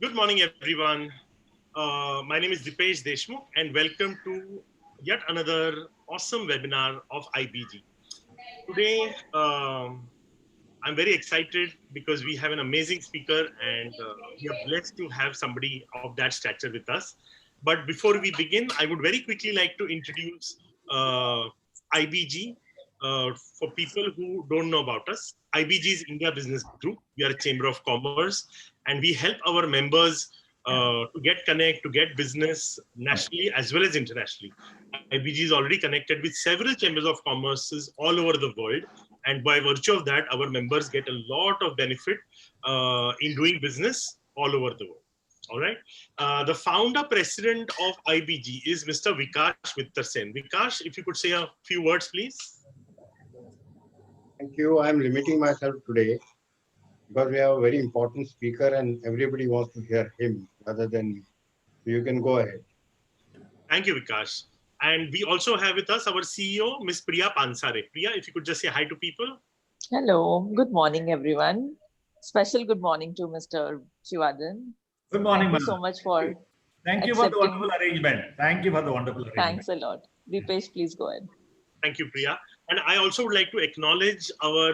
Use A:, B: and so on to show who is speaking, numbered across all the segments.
A: Good morning, everyone. My name is Dipesh Deshmukh, and welcome to yet another awesome webinar of IBG. Today, I'm very excited because we have an amazing speaker, and we are blessed to have somebody of that stature with us. But before we begin, I would very quickly like to introduce IBG for people who don't know about us. IBG is India Business Group. We are a chamber of commerce, and we help our members to get connect, to get business nationally as well as internationally. IBG is already connected with several chambers of commerces all over the world, and by virtue of that, our members get a lot of benefit in doing business all over the world. All right. The founder president of IBG is Mr. Vikash Mittal Sen. Vikash, if you could say a few words, please.
B: Thank you. I'm limiting myself today because we have a very important speaker and everybody wants to hear him rather than me. So you can go ahead.
A: Thank you, Vikash. And we also have with us our CEO, Ms. Priya Pansare. Priya, if you could just say hi to people.
C: Hello, good morning, everyone. Special good morning to Mr. Shivardhan.
D: Good morning,
C: Thank you so much for
D: Thank you for the wonderful arrangement. Thank you for the wonderful arrangement.
C: Thanks a lot. Dipesh, please go ahead.
A: Thank you, Priya. And I also would like to acknowledge our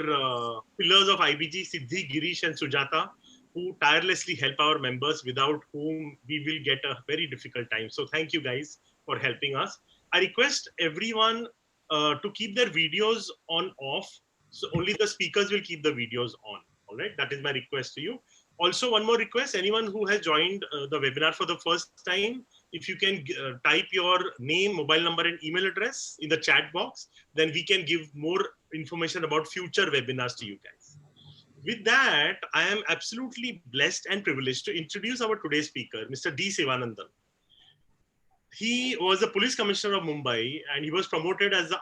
A: pillars of IBG, Siddhi, Girish, and Sujata, who tirelessly help our members, without whom we will get a very difficult time. So thank you guys for helping us. I request everyone to keep their videos on off. So only the speakers will keep the videos on. All right. That is my request to you. Also, one more request, anyone who has joined the webinar for the first time, if you can type your name, mobile number, and email address in the chat box, then we can give more information about future webinars to you guys. With that, I am absolutely blessed and privileged to introduce our today's speaker, Mr. D. Sivanandan. He was the police commissioner of Mumbai, and he was promoted as the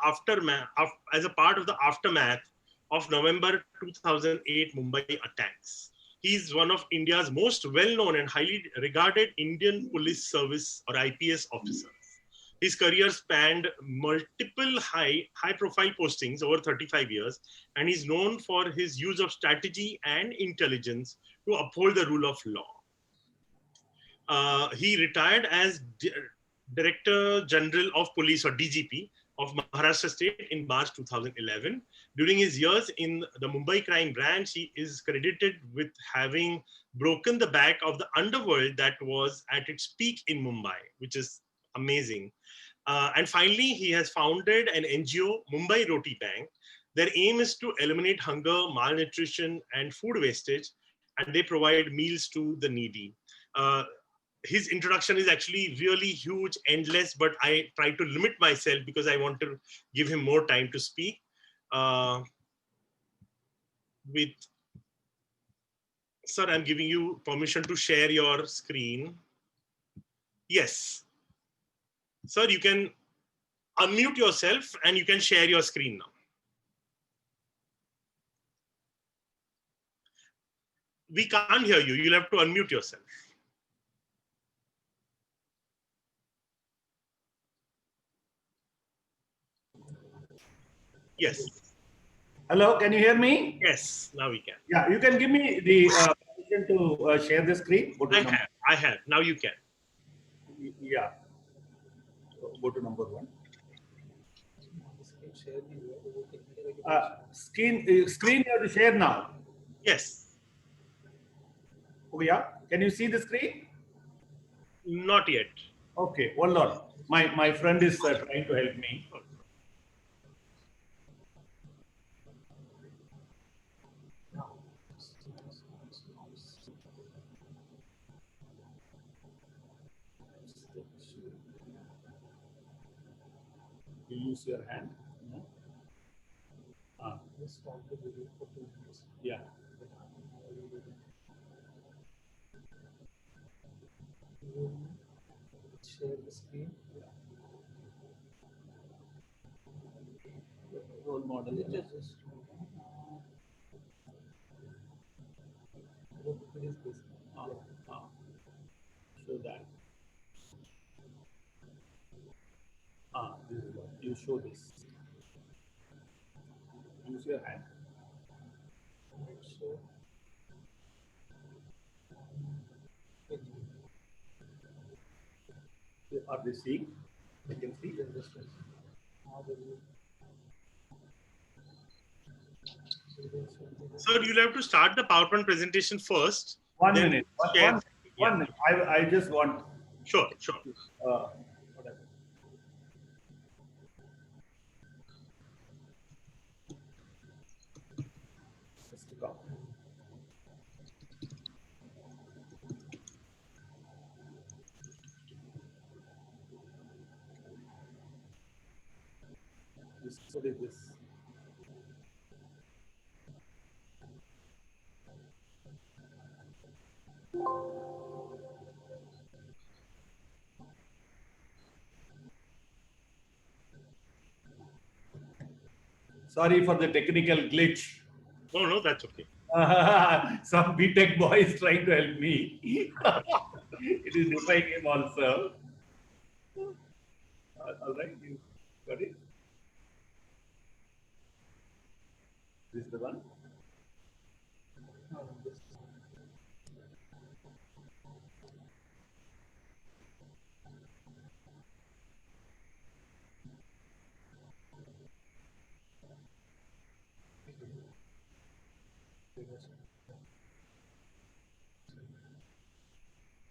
A: as a part of the aftermath of November 2008 Mumbai attacks. He is one of India's most well-known and highly regarded Indian Police Service or IPS officers. His career spanned multiple high-profile postings over 35 years, and is known for his use of strategy and intelligence to uphold the rule of law. He retired as Director General of Police or DGP of Maharashtra State in March 2011. During his years in the Mumbai crime branch, he is credited with having broken the back of the underworld that was at its peak in Mumbai, which is amazing. And finally, he has founded an NGO, Mumbai Roti Bank. Their aim is to eliminate hunger, malnutrition, and food wastage, and they provide meals to the needy. His introduction is actually really huge, endless, but I try to limit myself because I want to give him more time to speak. Sir, I'm giving you permission to share your screen. Yes. Sir, you can unmute yourself and you can share your screen now. We can't hear you. You'll have to unmute yourself. Yes.
D: Hello, can you hear me?
A: Yes, now we can.
D: Yeah, you can give me the permission to share the screen.
A: I have. Now you can.
D: Yeah. Go to number 1. Screen you have to share now.
A: Yes.
D: Oh yeah. Can you see the screen?
A: Not yet.
D: Okay, hold on. My friend is trying to help me. You use your hand. No? Yeah.
E: Share the screen. Role model. Just what is this?
D: Show that. This is what you show this. Use your hand.
E: So
D: Are they seeing? They can see.
A: Sir, you'll have to start the PowerPoint presentation first.
D: One
A: then
D: minute.
A: share.
D: One minute. I just want.
A: Sure.
D: Whatever. Just to go. What is this? Sorry for the technical glitch.
A: No, that's okay.
D: Some BTech boy is trying to help me. It is defying him also. All right, you got it? This is the one?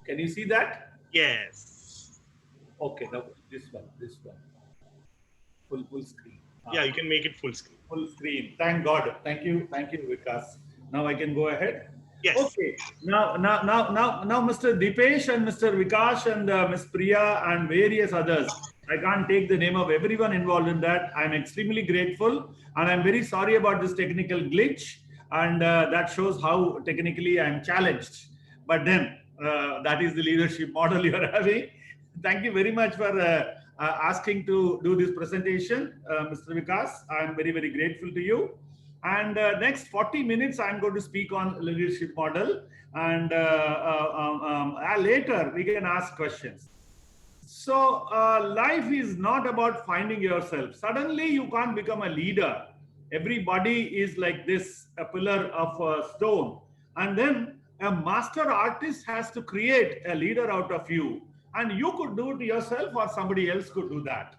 D: Can you see that?
A: Yes.
D: Okay, now this one. Full screen.
A: Yeah, you can make it full screen.
D: Full screen. Thank God. Thank you, Vikas. Now I can go ahead.
A: Yes.
D: Okay. Now, Mr. Dipesh and Mr. Vikash and Ms. Priya and various others. I can't take the name of everyone involved in that. I'm extremely grateful, and I'm very sorry about this technical glitch. And that shows how technically I'm challenged. But then that is the leadership model you are having. Thank you very much for asking to do this presentation, Mr. Vikas. I'm very, very grateful to you. And next 40 minutes, I'm going to speak on leadership model. And later, we can ask questions. So life is not about finding yourself. Suddenly, you can't become a leader. Everybody is like this, a pillar of stone. And then a master artist has to create a leader out of you. And you could do it yourself, or somebody else could do that.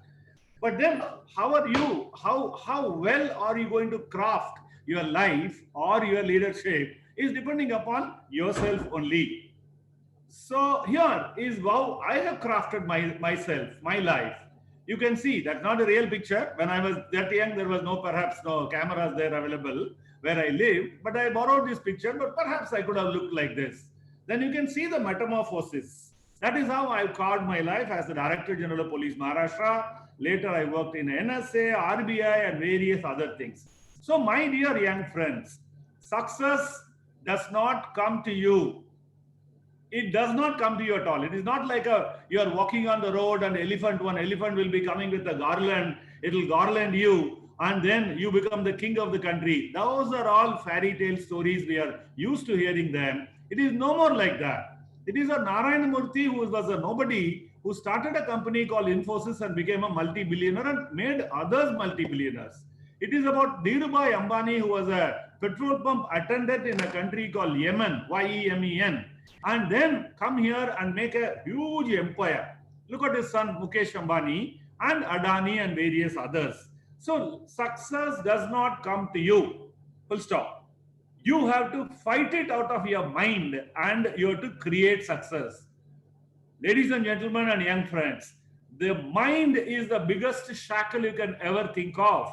D: But then how are you? How well are you going to craft your life or your leadership is depending upon yourself only. So here is how I have crafted myself, my life. You can see that's not a real picture. When I was that young, there was perhaps no cameras there available where I lived, but I borrowed this picture, but perhaps I could have looked like this. Then you can see the metamorphosis. That is how I've carved my life as the Director General of Police Maharashtra. Later, I worked in NSA, RBI, and various other things. So, my dear young friends, success does not come to you. It does not come to you at all. It is not like you are walking on the road and one elephant will be coming with a garland. It will garland you and then you become the king of the country. Those are all fairy tale stories. We are used to hearing them. It is no more like that. It is a Narayana Murthy who was a nobody who started a company called Infosys and became a multi-billionaire and made others multi-billionaires. It is about Dhirubhai Ambani, who was a petrol pump attendant in a country called Yemen, Y-E-M-E-N, and then come here and make a huge empire. Look at his son Mukesh Ambani and Adani and various others. So success does not come to you. Full stop. You have to fight it out of your mind and you have to create success. Ladies and gentlemen and young friends, the mind is the biggest shackle you can ever think of.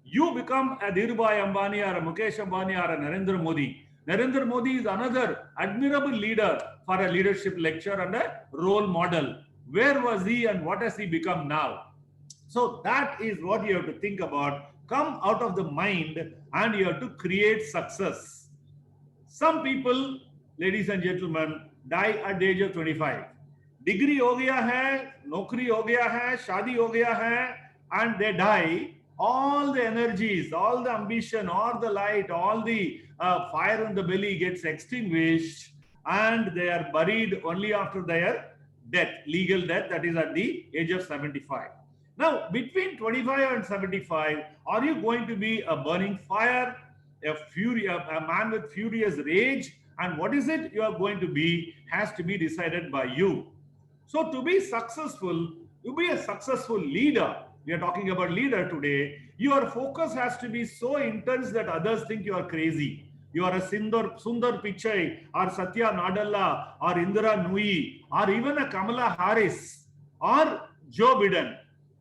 D: You become a Dhirubhai Ambani or a Mukesh Ambani or a Narendra Modi. Narendra Modi is another admirable leader for a leadership lecture and a role model. Where was he and what has he become now? So that is what you have to think about. Come out of the mind and you have to create success. Some people, ladies and gentlemen, die at the age of 25. Degree ho gaya hai, naukri ho gaya hai, shadi ho gaya hai, and they die. All the energies, all the ambition, all the light, all the fire in the belly gets extinguished and they are buried only after their death, legal death, that is at the age of 75. Now, between 25 and 75, are you going to be a burning fire, a man with furious rage? And what is it you are going to be has to be decided by you. So to be successful, to be a successful leader, we are talking about leader today, your focus has to be so intense that others think you are crazy. You are a Sundar Pichai or Satya Nadella or Indira Nui or even a Kamala Harris or Joe Biden.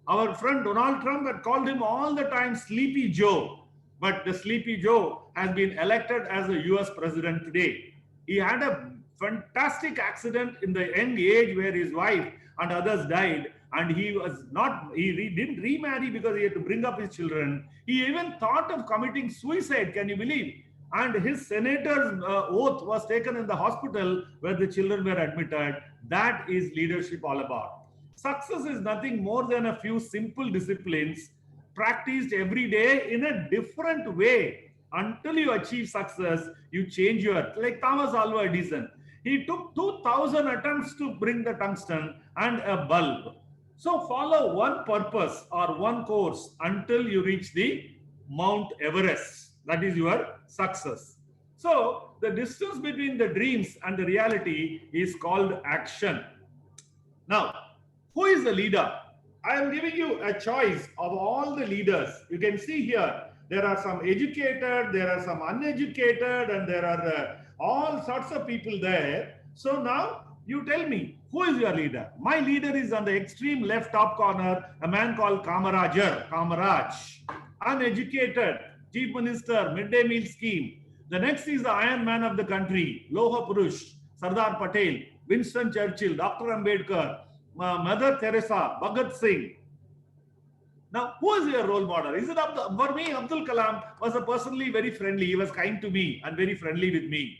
D: Our friend Donald Trump had called him all the time Sleepy Joe. But the Sleepy Joe has been elected as the US president today. He had a fantastic accident in the young age where his wife and others died, and he didn't remarry because he had to bring up his children. He even thought of committing suicide, can you believe? And his senator's oath was taken in the hospital where the children were admitted. That is leadership all about. Success is nothing more than a few simple disciplines practiced every day in a different way. Until you achieve success, you change your, like Thomas Alva Edison. He took 2,000 attempts to bring the tungsten and a bulb. So follow one purpose or one course until you reach the Mount Everest. That is your success. So the distance between the dreams and the reality is called action. Now, who is the leader? I am giving you a choice of all the leaders. You can see here, there are some educated, there are some uneducated, and there are all sorts of people there. So now you tell me, who is your leader? My leader is on the extreme left top corner, a man called Kamaraj, uneducated, chief minister, midday meal scheme. The next is the Iron Man of the country, Loha Purush, Sardar Patel, Winston Churchill, Dr. Ambedkar, Mother Teresa, Bhagat Singh. Now, who is your role model? Is it for me? Abdul Kalam was a personally very friendly. He was kind to me and very friendly with me.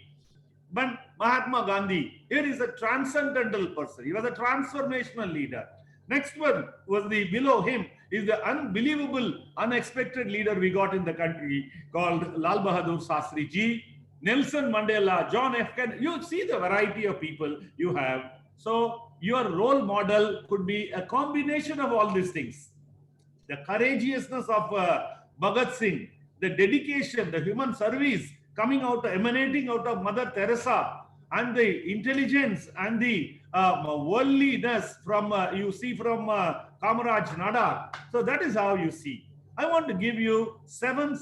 D: But Mahatma Gandhi, here is a transcendental person. He was a transformational leader. Next one was below him is the unbelievable, unexpected leader we got in the country called Lal Bahadur Shastri Ji, Nelson Mandela, John F. Kennedy. You see the variety of people you have. So your role model could be a combination of all these things. The courageousness of Bhagat Singh, the dedication, the human service emanating out of Mother Teresa, and the intelligence and the worldliness from you see from Kamaraj Nadar. So that is how you see. I want to give you 7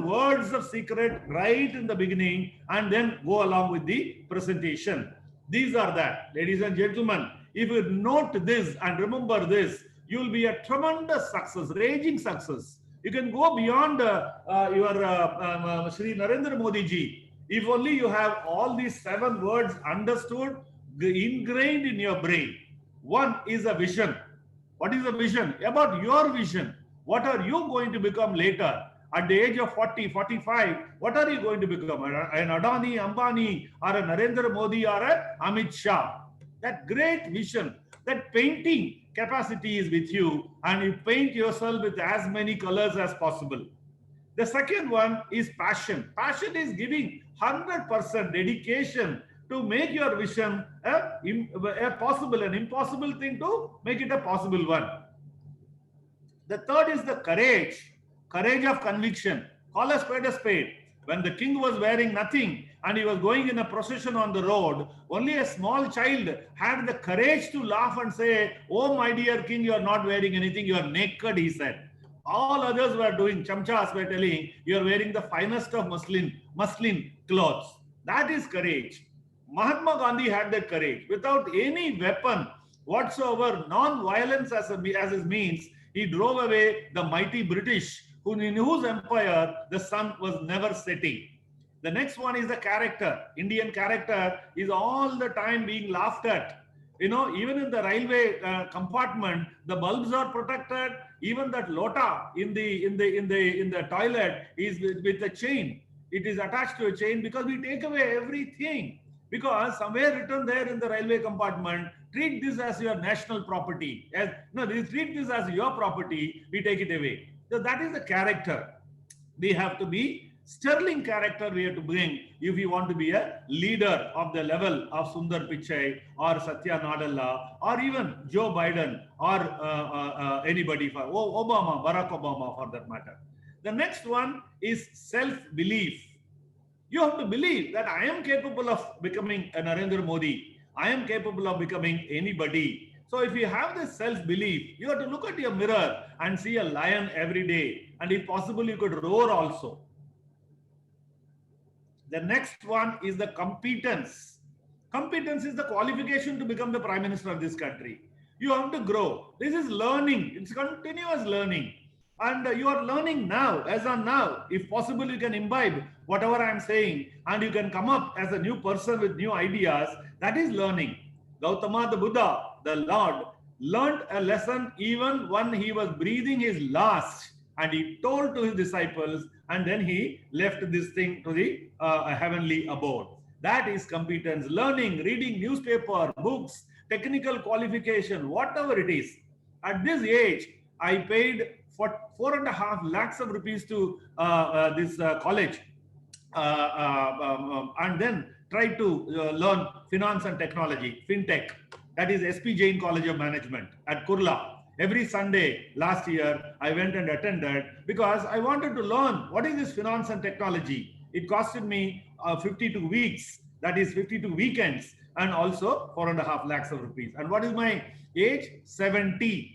D: words of secret right in the beginning, and then go along with the presentation. These are that, ladies and gentlemen. If you note this and remember this, you will be a tremendous success, raging success. You can go beyond your Shri Narendra Modi ji. If only you have all these 7 words understood, ingrained in your brain. One is a vision. What is a vision? About your vision. What are you going to become later? At the age of 40, 45, what are you going to become? An Adani, Ambani, or a Narendra Modi, or a Amit Shah? That great vision, that painting capacity is with you, and you paint yourself with as many colors as possible. The second one is passion. Passion is giving 100% dedication to make your vision a possible, an impossible thing to make it a possible one. The third is the courage of conviction. Call a spade a spade. When the king was wearing nothing and he was going in a procession on the road, only a small child had the courage to laugh and say, "Oh, my dear king, you are not wearing anything, you are naked," he said. All others were doing, chamchas were telling, "You are wearing the finest of muslin clothes." That is courage. Mahatma Gandhi had that courage. Without any weapon whatsoever, non-violence as his means, he drove away the mighty British, in whose empire the sun was never setting. The next one is the character. Indian character is all the time being laughed at. You know, even in the railway compartment, the bulbs are protected. Even that lota in the toilet is with a chain. It is attached to a chain because we take away everything. Because somewhere written there in the railway compartment, treat this as your national property. Treat this as your property. We take it away. So that is the character. We have to be sterling character we have to bring if you want to be a leader of the level of Sundar Pichai or Satya Nadella or even Joe Biden or anybody, for Obama, Barack Obama for that matter. The next one is self-belief. You have to believe that I am capable of becoming a Narendra Modi. I am capable of becoming anybody. So if you have this self-belief, you have to look at your mirror and see a lion every day. And if possible, you could roar also. The next one is the competence. Competence is the qualification to become the Prime Minister of this country. You have to grow. This is learning. It's continuous learning. And you are learning now, as on now. If possible, you can imbibe whatever I am saying and you can come up as a new person with new ideas. That is learning. Gautama the Buddha, the Lord, learned a lesson even when he was breathing his last, and he told to his disciples, and then he left this thing to the heavenly abode. That is competence. Learning, reading newspaper, books, technical qualification, whatever it is. At this age, I paid for 4.5 lakhs of rupees to this college, and then tried to learn finance and technology, fintech. That is SP Jain College of Management at Kurla. Every Sunday last year, I went and attended because I wanted to learn what is this finance and technology. It costed me 52 weeks, that is 52 weekends, and also 4.5 lakhs of rupees. And what is my age? 70.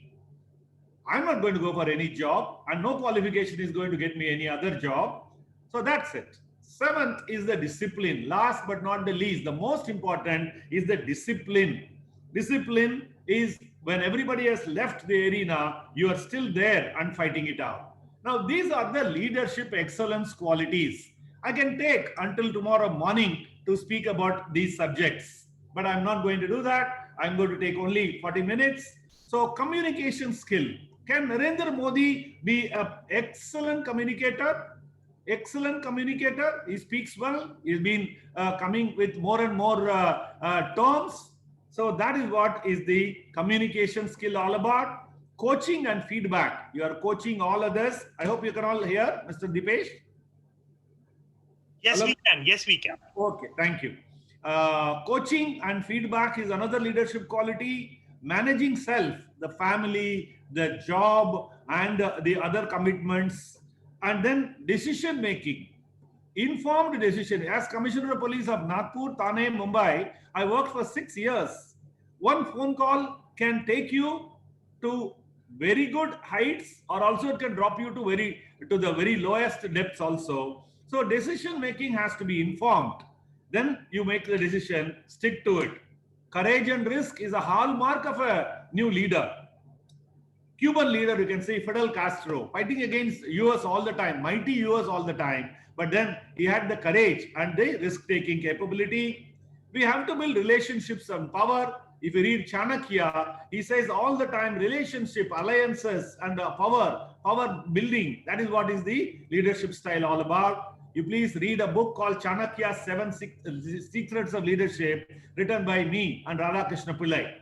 D: I'm not going to go for any job, and no qualification is going to get me any other job. So that's it. Seventh is the discipline. Last but not the least, the most important is the discipline. Discipline is when everybody has left the arena, you are still there and fighting it out. Now, these are the leadership excellence qualities. I can take until tomorrow morning to speak about these subjects, but I'm not going to do that. I'm going to take only 40 minutes. So, communication skill. Can Narendra Modi be an excellent communicator? Excellent communicator. He speaks well. He's been coming with more and more terms. So that is what is the communication skill all about. Coaching and feedback. You are coaching all others. I hope you can all hear, Mr. Dipesh.
A: Yes,
D: Hello?
A: we can. Yes, we can.
D: Okay, thank you. Coaching and feedback is another leadership quality. Managing self, the family, the job, and the other commitments. And then decision making. Informed decision. As Commissioner of Police of Nagpur, Thane, Mumbai, I worked for 6 years. One phone call can take you to very good heights, or also it can drop you to the very lowest depths also. So decision making has to be informed. Then you make the decision, stick to it. Courage and risk is a hallmark of a new leader. Cuban leader, you can say Fidel Castro, fighting against US all the time, mighty US all the time. But then he had the courage and the risk-taking capability. We have to build relationships and power. If you read Chanakya, he says all the time, relationship, alliances, and power building. That is what is the leadership style all about. You please read a book called Chanakya 7 Secrets of Leadership, written by me and Radhakrishna Pillai.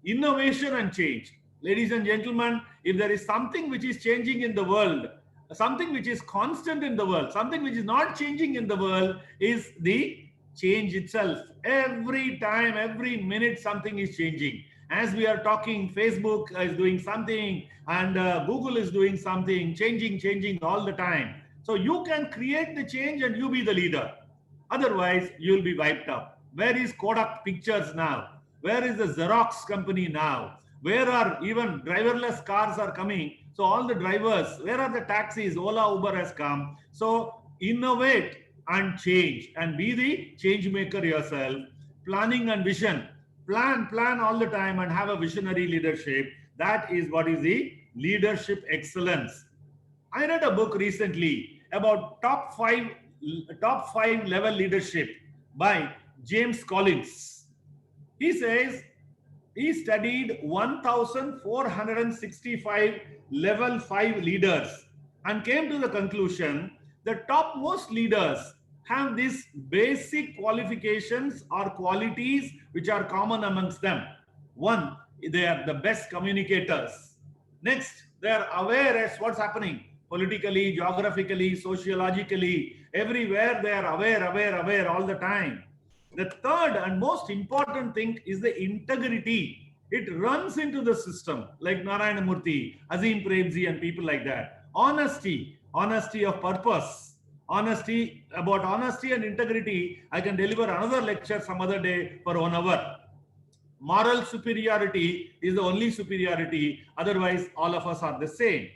D: Innovation and change. Ladies and gentlemen, if there is something which is changing in the world, something which is constant in the world, something which is not changing in the world, is the change itself. Every time, every minute, something is changing. As we are talking, Facebook is doing something, and Google is doing something, changing all the time. So you can create the change and you be the leader. Otherwise, you'll be wiped out. Where is Kodak Pictures now? Where is the Xerox company now? Where are even driverless cars are coming? So all the drivers, where are the taxis? Ola, Uber has come. So innovate and change, and be the change maker yourself. Planning and vision. Plan all the time and have a visionary leadership. That is what is the leadership excellence. I read a book recently about top five level leadership by James Collins. He says he studied 1,465 level 5 leaders and came to the conclusion that topmost leaders have these basic qualifications or qualities which are common amongst them. One, they are the best communicators. Next, they are aware as what's happening politically, geographically, sociologically. Everywhere they are aware all the time. The third and most important thing is the integrity. It runs into the system, like Narayana Murthy, Azim Premji, and people like that. Honesty of purpose, About honesty and integrity, I can deliver another lecture some other day for 1 hour. Moral superiority is the only superiority. Otherwise, all of us are the same.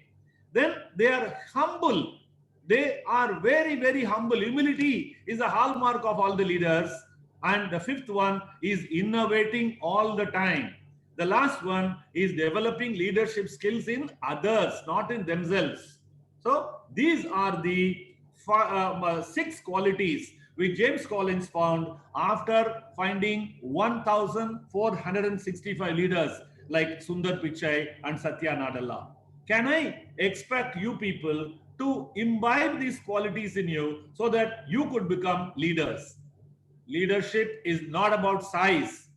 D: Then they are humble. They are very, very humble. Humility is a hallmark of all the leaders. And the fifth one is innovating all the time. The last one is developing leadership skills in others, not in themselves. So these are the 6 qualities which James Collins found after finding 1,465 leaders like Sundar Pichai and Satya Nadella. Can I expect you people to imbibe these qualities in you so that you could become leaders? Leadership is not about size.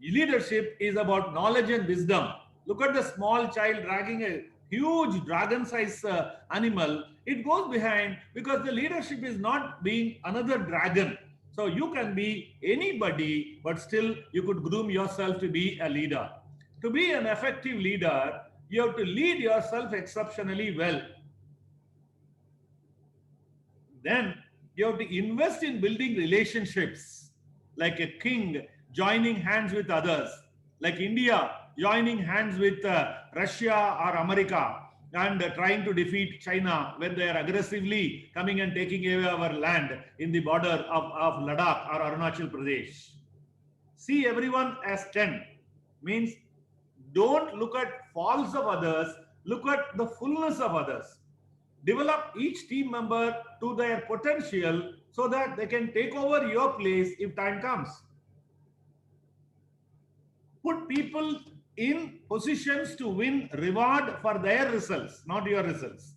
D: Leadership is about knowledge and wisdom. Look at the small child dragging a huge dragon-sized animal. It goes behind because the leadership is not being another dragon. So you can be anybody, but still you could groom yourself to be a leader. To be an effective leader, you have to lead yourself exceptionally well. Then you have to invest in building relationships, like a king joining hands with others, like India joining hands with Russia or America and trying to defeat China when they are aggressively coming and taking away our land in the border of Ladakh or Arunachal Pradesh. See everyone as 10 means don't look at faults of others, look at the fullness of others. Develop each team member to their potential so that they can take over your place if time comes. Put people in positions to win reward for their results, not your results.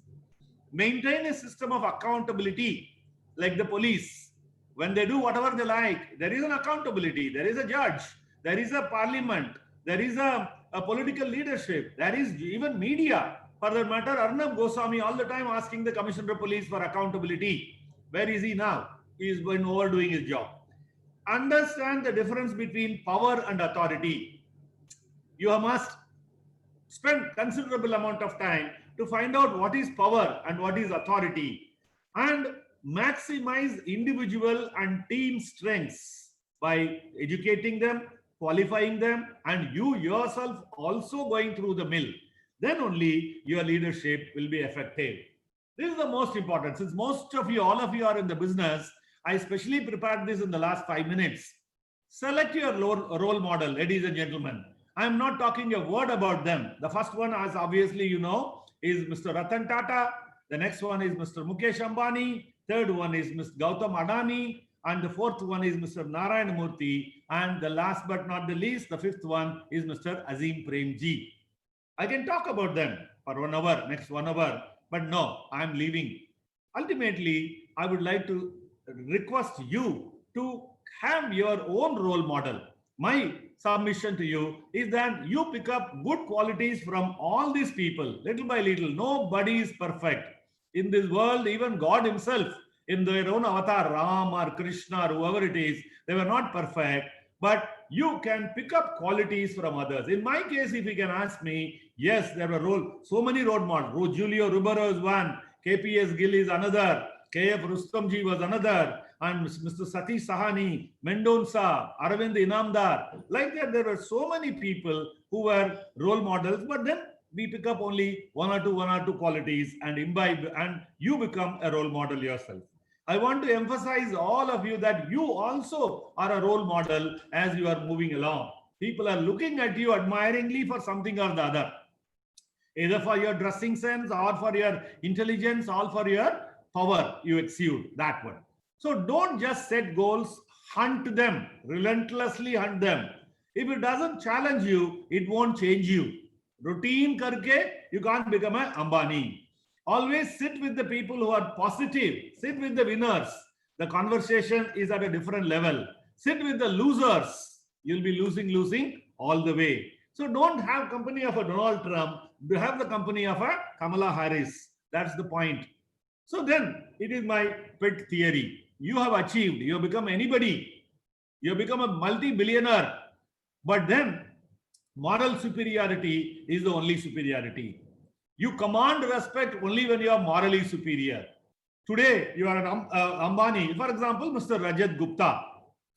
D: Maintain a system of accountability, like the police. When they do whatever they like, there is an accountability, there is a judge, there is a parliament, there is a political leadership, there is even media. For that matter, Arnab Goswami all the time asking the Commissioner of Police for accountability. Where is he now? He is been overdoing his job. Understand the difference between power and authority. You must spend considerable amount of time to find out what is power and what is authority, and maximize individual and team strengths by educating them, qualifying them, and you yourself also going through the mill. Then only your leadership will be effective. This is the most important. Since most of you, all of you are in the business, I especially prepared this in the last 5 minutes. Select your role model, ladies and gentlemen. I am not talking a word about them. The first one, as obviously you know, is Mr. Ratan Tata. The next one is Mr. Mukesh Ambani. Third one is Mr. Gautam Adani. And the fourth one is Mr. Narayana Murthy. And the last but not the least, the fifth one is Mr. Azim Premji. I can talk about them for 1 hour, next 1 hour, but no, I'm leaving. Ultimately, I would like to request you to have your own role model. My submission to you is that you pick up good qualities from all these people, little by little. Nobody is perfect. In this world, even God himself, in their own avatar, Ram or Krishna or whoever it is, they were not perfect. But you can pick up qualities from others. In my case, if you can ask me, yes, there were so many role models. Julio Rubero is one, KPS Gill is another, KF Rustamji was another, and Mr. Satish Sahani, Mendonça, Aravind Inamdar. Like that, there were so many people who were role models, but then we pick up only one or two qualities and imbibe, and you become a role model yourself. I want to emphasize all of you that you also are a role model as you are moving along. People are looking at you admiringly for something or the other, either for your dressing sense or for your intelligence or for your power you exude, that one. So don't just set goals, hunt them, relentlessly hunt them. If it doesn't challenge you, it won't change you. Routine karke, you can't become an Ambani. Always sit with the people who are positive. Sit with the winners. The conversation is at a different level. Sit with the losers. You'll be losing all the way. So don't have company of a Donald Trump. Have the company of a Kamala Harris. That's the point. So then, it is my pet theory. You have achieved. You have become anybody. You have become a multi-billionaire. But then, moral superiority is the only superiority. You command respect only when you are morally superior. Today, you are an Ambani. For example, Mr. Rajat Gupta.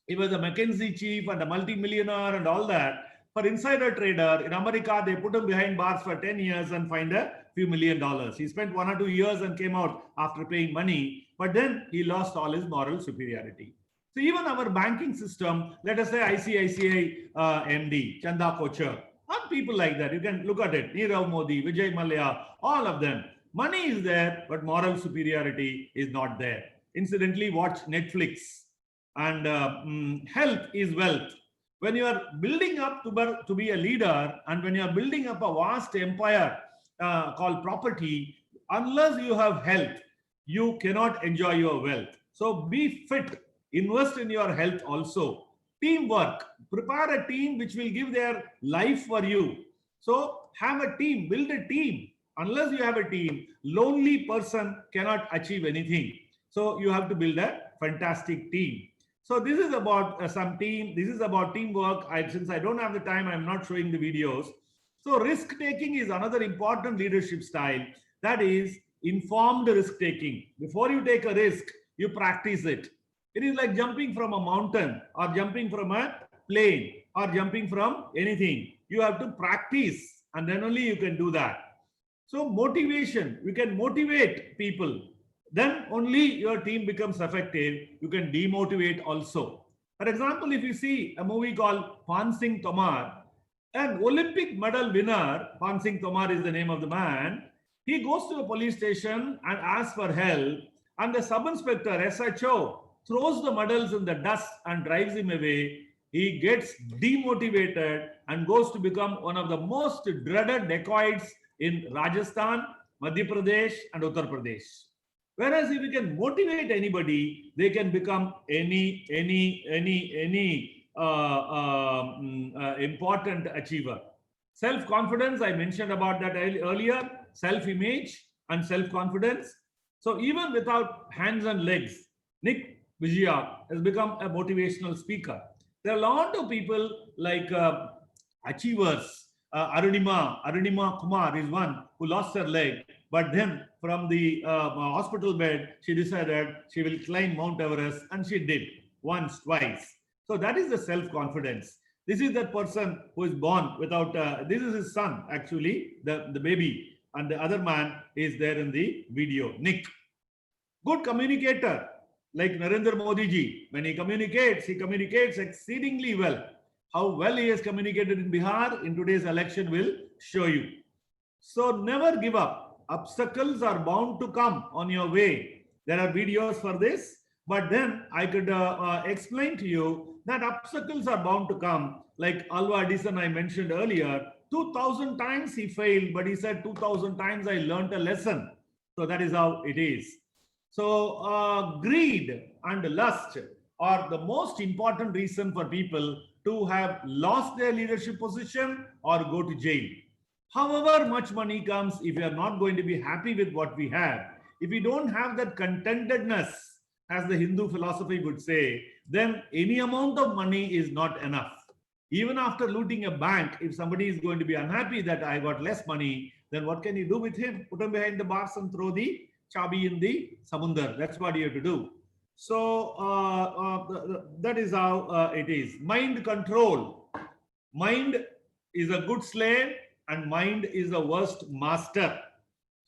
D: He was a McKinsey chief and a multi-millionaire and all that. For insider trader in America, they put him behind bars for 10 years and find a few $1 million. He spent 1 or 2 years and came out after paying money, but then he lost all his moral superiority. So even our banking system, let us say ICICI MD, Chanda Kochar, or people like that, you can look at it, Nirav Modi, Vijay Mallya, all of them. Money is there, but moral superiority is not there. Incidentally, watch Netflix. And health is wealth. When you are building up to be a leader, and when you are building up a vast empire called property, unless you have health, you cannot enjoy your wealth. So be fit, invest in your health also. Teamwork, prepare a team which will give their life for you. So have a team, build a team. Unless you have a team, lonely person cannot achieve anything. So you have to build a fantastic team. So this is about some team. This is about teamwork. Since I don't have the time, I'm not showing the videos. So risk taking is another important leadership style. That is informed risk taking. Before you take a risk, you practice it. It is like jumping from a mountain or jumping from a plane or jumping from anything. You have to practice, and then only you can do that. So motivation, you can motivate people. Then only your team becomes effective. You can demotivate also. For example, if you see a movie called Pan Singh Tomar, an Olympic medal winner, Pan Singh Tomar is the name of the man, he goes to a police station and asks for help, and the sub-inspector, SHO, throws the medals in the dust and drives him away. He gets demotivated and goes to become one of the most dreaded dacoits in Rajasthan, Madhya Pradesh, and Uttar Pradesh. Whereas if you can motivate anybody, they can become any important achiever. Self-confidence, I mentioned about that earlier, self-image and self-confidence. So even without hands and legs, Nick Vijaya has become a motivational speaker. There are a lot of people like achievers. Arunima Kumar is one who lost her leg, but then from the hospital bed, she decided she will climb Mount Everest, and she did once, twice. So that is the self-confidence. This is that person who is born without, this is his son, actually, the baby, and the other man is there in the video, Nick. Good communicator, like Narendra Modi ji. When he communicates exceedingly well. How well he has communicated in Bihar in today's election will show you. So never give up. Obstacles are bound to come on your way. There are videos for this, but then I could explain to you that obstacles are bound to come. Like Alva Edison I mentioned earlier, 2000 times he failed, but he said 2000 times I learned a lesson. So that is how it is. So greed and lust are the most important reason for people to have lost their leadership position or go to jail. However much money comes, if you are not going to be happy with what we have, if we don't have that contentedness, as the Hindu philosophy would say, then any amount of money is not enough. Even after looting a bank, if somebody is going to be unhappy that I got less money, then what can you do with him? Put him behind the bars and throw the chabi in the samundar. That's what you have to do. So that is how it is. Mind control. Mind is a good slave and mind is the worst master.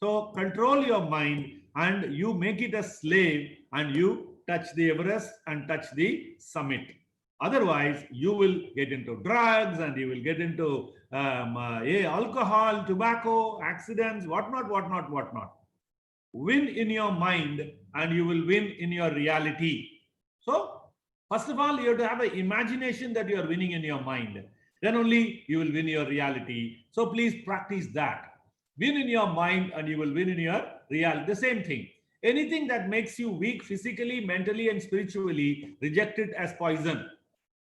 D: So control your mind and you make it a slave and you touch the Everest and touch the summit. Otherwise, you will get into drugs and you will get into alcohol, tobacco, accidents, whatnot. Win in your mind and you will win in your reality. So, first of all, you have to have an imagination that you are winning in your mind. Then only you will win your reality. So, please practice that. Win in your mind and you will win in your reality. The same thing. Anything that makes you weak physically, mentally, and spiritually, reject it as poison.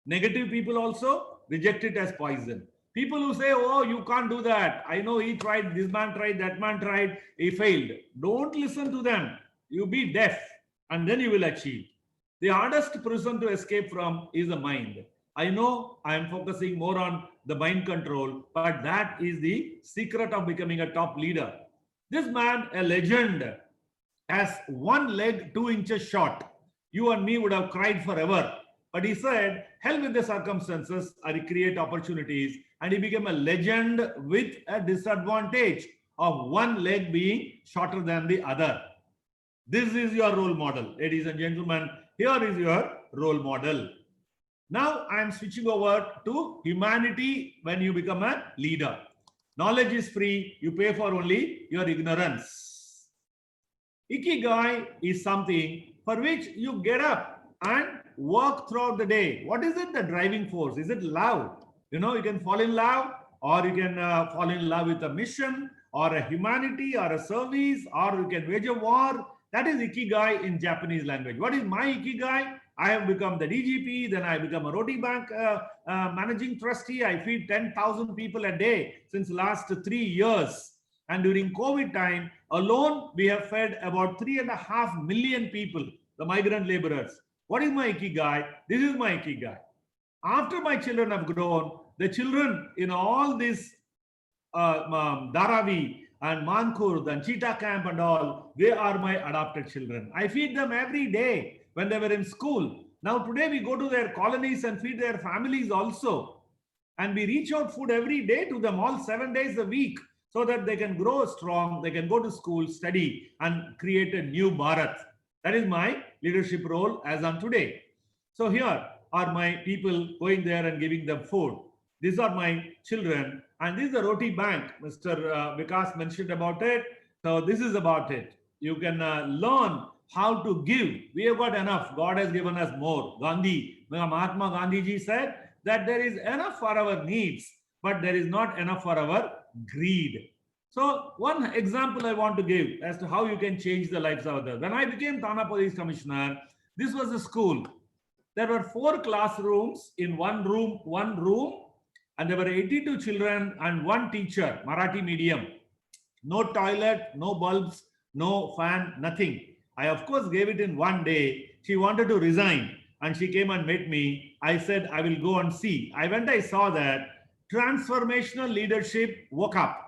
D: Negative people also reject it as poison. People who say, oh, you can't do that. I know he tried, this man tried, that man tried, he failed. Don't listen to them. You be deaf and then you will achieve. The hardest prison to escape from is the mind. I know I am focusing more on the mind control, but that is the secret of becoming a top leader. This man, a legend, has one leg 2 inches short. You and me would have cried forever. But he said, hell with the circumstances, I create opportunities. And he became a legend with a disadvantage of one leg being shorter than the other. This is your role model. Ladies and gentlemen, here is your role model. Now I am switching over to humanity when you become a leader. Knowledge is free. You pay for only your ignorance. Ikigai is something for which you get up and work throughout the day. What is it, the driving force? Is it love? You know, you can fall in love, or you can fall in love with a mission or a humanity or a service, or you can wage a war. That is Ikigai in Japanese language. What is my Ikigai? I have become the DGP, then I become a Roti Bank managing trustee. I feed 10,000 people a day since last 3 years. And during COVID time alone, we have fed about 3.5 million people, the migrant laborers. What is my Ikigai? This is my Ikigai. After my children have grown, the children in all this Dharavi and Mankurd and Cheetah Camp and all, they are my adopted children. I feed them every day when they were in school. Now today we go to their colonies and feed their families also. And we reach out food every day to them, all 7 days a week, so that they can grow strong, they can go to school, study, and create a new Bharat. That is my leadership role as on today. So here are my people going there and giving them food. These are my children. And this is the Roti Bank. Mr. Vikas mentioned about it. So this is about it. You can learn how to give. We have got enough. God has given us more. Gandhi, Mahatma Gandhi ji said that there is enough for our needs, but there is not enough for our greed. So one example I want to give as to how you can change the lives of others. When I became Thana Police Commissioner, this was a school. There were 4 classrooms in one room, and there were 82 children and 1 teacher, Marathi medium. No toilet, no bulbs, no fan, nothing. I, of course, gave it in 1 day. She wanted to resign and she came and met me. I said, I will go and see. I went, I saw that. Transformational leadership woke up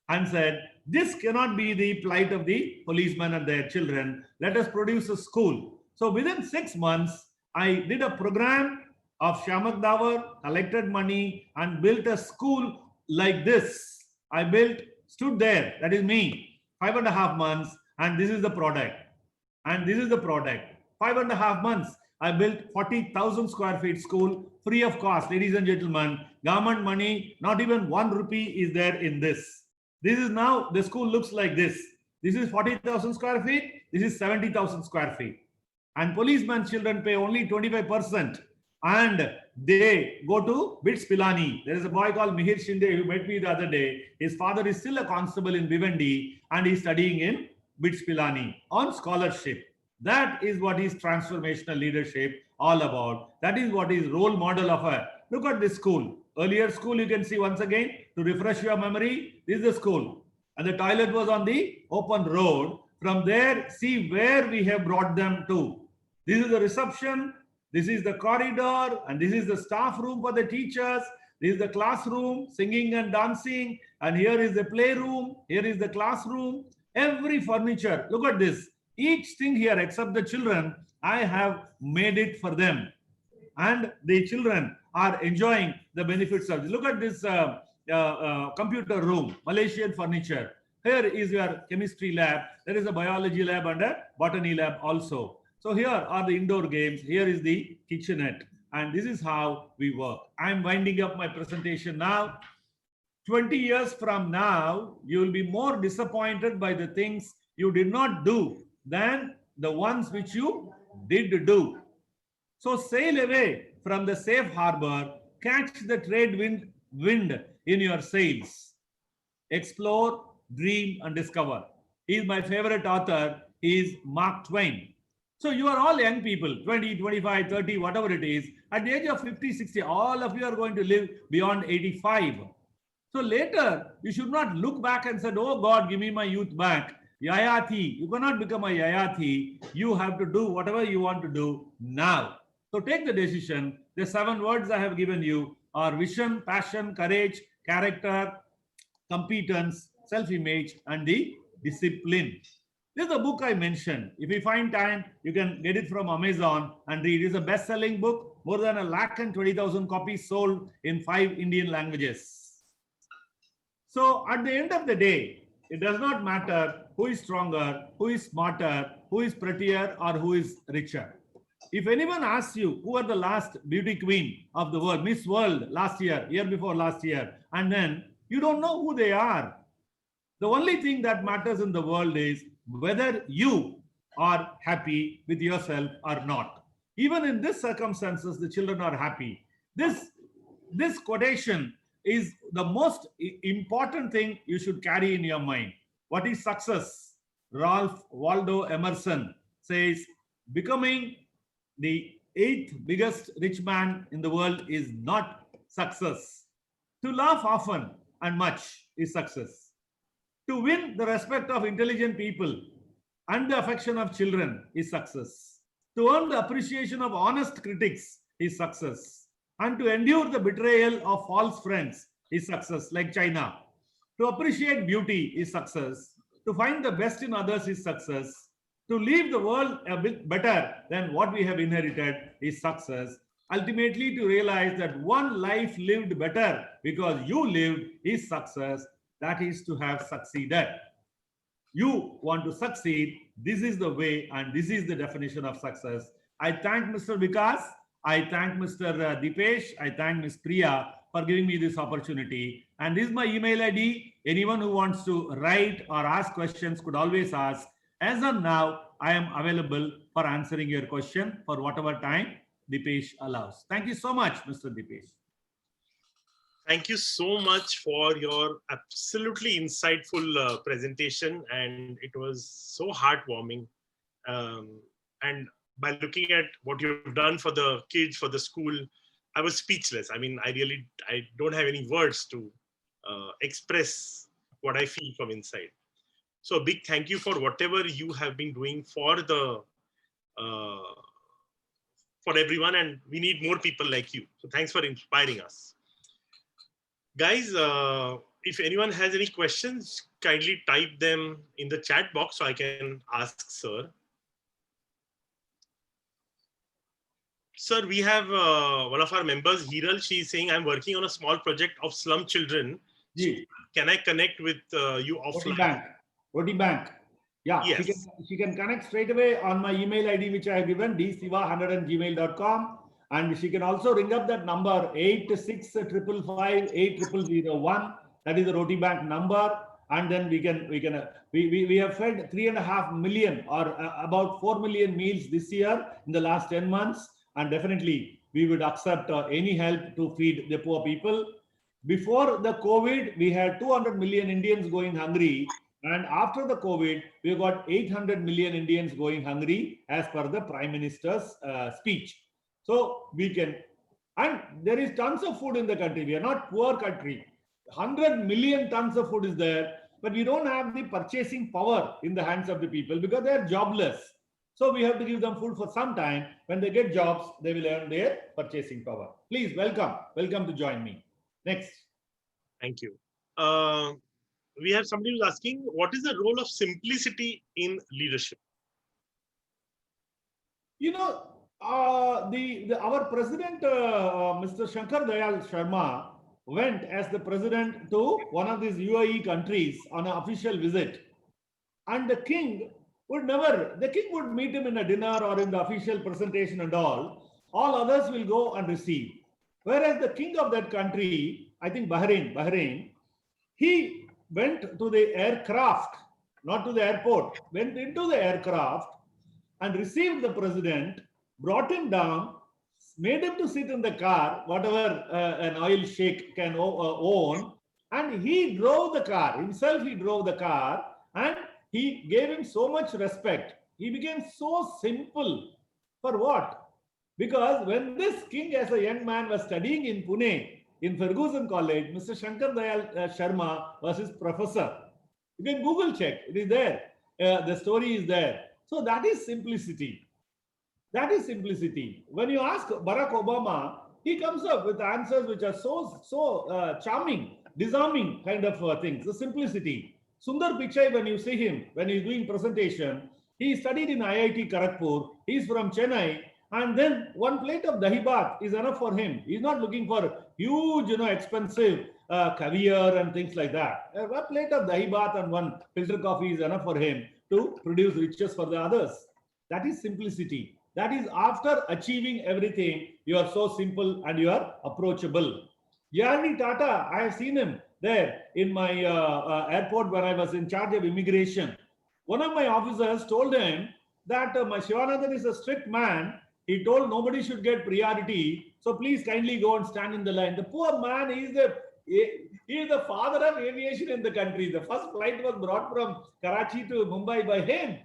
D: and said, this cannot be the plight of the policemen and their children. Let us produce a school. So within 6 months, I did a program of Shamak Dawar, collected money and built a school like this. I stood there, that is me, 5.5 months, and this is the product. And this is the product. 5.5 months, I built 40,000 square feet school, free of cost. Ladies and gentlemen, government money, not even 1 rupee is there in this. This is now, the school looks like this. This is 40,000 square feet. This is 70,000 square feet. And policemen's children pay only 25%. And they go to BITS Pilani. There is a boy called Mihir Shinde who met me the other day. His father is still a constable in Bhiwandi and he's studying in BITS Pilani on scholarship. That is what is transformational leadership all about. That is what is role model of a, look at this school. Earlier school, you can see once again, to refresh your memory, this is the school. And the toilet was on the open road. From there, see where we have brought them to. This is the reception. This is the corridor, and this is the staff room for the teachers. This is the classroom, singing and dancing. And here is the playroom. Here is the classroom. Every furniture, look at this. Each thing here, except the children, I have made it for them. And the children are enjoying the benefits of this. Look at this computer room, Malaysian furniture. Here is your chemistry lab. There is a biology lab and a botany lab also. So here are the indoor games. Here is the kitchenette. And this is how we work. I'm winding up my presentation now. 20 years from now, you will be more disappointed by the things you did not do than the ones which you did do. So sail away from the safe harbor, catch the trade wind in your sails. Explore, dream, and discover. He is my favorite author. He is Mark Twain. So you are all young people, 20, 25, 30, whatever it is. At the age of 50, 60, all of you are going to live beyond 85. So later, you should not look back and say, oh God, give me my youth back. Yayati, you cannot become a Yayati. You have to do whatever you want to do now. So take the decision. The 7 words I have given you are vision, passion, courage, character, competence, self-image, and the discipline. This is a book I mentioned. If you find time, you can get it from Amazon and read. It's a best-selling book. More than 120,000 copies sold in 5 Indian languages. So at the end of the day, it does not matter who is stronger, who is smarter, who is prettier, or who is richer. If anyone asks you who are the last beauty queen of the world, Miss World last year, year before last year, and then you don't know who they are. The only thing that matters in the world is whether you are happy with yourself or not. Even in these circumstances, the children are happy. This quotation is the most important thing you should carry in your mind. What is success? Ralph Waldo Emerson says, becoming the 8th biggest rich man in the world is not success. To laugh often and much is success. To win the respect of intelligent people and the affection of children is success. To earn the appreciation of honest critics is success. And to endure the betrayal of false friends is success, like China. To appreciate beauty is success. To find the best in others is success. To leave the world a bit better than what we have inherited is success. Ultimately, to realize that one life lived better because you lived is success. That is to have succeeded. You want to succeed. This is the way, and this is the definition of success. I thank Mr. Vikas. I thank Mr. Dipesh. I thank Ms. Priya for giving me this opportunity. And this is my email ID. Anyone who wants to write or ask questions could always ask. As of now, I am available for answering your question for whatever time Dipesh allows. Thank you so much, Mr. Dipesh.
A: Thank you so much for your absolutely insightful presentation, and it was so heartwarming. And by looking at what you've done for the kids, for the school, I was speechless. I mean, I don't have any words to express what I feel from inside. So a big thank you for whatever you have been doing for everyone, and we need more people like you. So thanks for inspiring us. Guys, if anyone has any questions, kindly type them in the chat box so I can ask Sir. Sir, we have one of our members, Hiral. She is saying, I'm working on a small project of slum children. So can I connect with you offline?
D: Roti Bank. Yeah,
A: yes.
D: she can connect straight away on my email ID, which I have given, dsiva100@gmail.com. And she can also ring up that number 8655580001. That is the Roti Bank number. And then we have fed 3.5 million or about 4 million meals this year in the last 10 months. And definitely we would accept any help to feed the poor people. Before the COVID, we had 200 million Indians going hungry. And after the COVID, we got 800 million Indians going hungry as per the Prime Minister's speech. So we can, and there is tons of food in the country. We are not poor country. 100 million tons of food is there, but we don't have the purchasing power in the hands of the people because they are jobless. So we have to give them food for some time. When they get jobs, they will earn their purchasing power. Please welcome to join me. Next.
A: Thank you. We have somebody who's asking, what is the role of simplicity in leadership?
D: You know, our president, Mr. Shankar Dayal Sharma, went as the president to one of these UAE countries on an official visit. And the king would meet him in a dinner or in the official presentation and all others will go and receive. Whereas the king of that country, I think Bahrain, he went to the aircraft, not to the airport, went into the aircraft and received the president, brought him down, made him to sit in the car, whatever an oil sheikh can own, and he drove the car. Himself, he drove the car, and he gave him so much respect. He became so simple. For what? Because when this king as a young man was studying in Pune, in Ferguson College, Mr. Shankar Dayal Sharma was his professor. You can Google check, it is there. The story is there. So that is simplicity. That is simplicity. When you ask Barack Obama, he comes up with answers which are so charming, disarming kind of things, the simplicity. Sundar Pichai, when you see him, when he's doing presentation, he studied in IIT Kharagpur. He's from Chennai. And then one plate of dahi bhat is enough for him. He's not looking for huge, expensive caviar and things like that. A plate of dahi bhat and one filter coffee is enough for him to produce riches for the others. That is simplicity. That is after achieving everything, you are so simple and you are approachable. Yarni Tata, I have seen him there in my airport when I was in charge of immigration. One of my officers told him that my Shivanandan is a strict man. He told nobody should get priority. So please kindly go and stand in the line. The poor man, he is the father of aviation in the country. The first flight was brought from Karachi to Mumbai by him.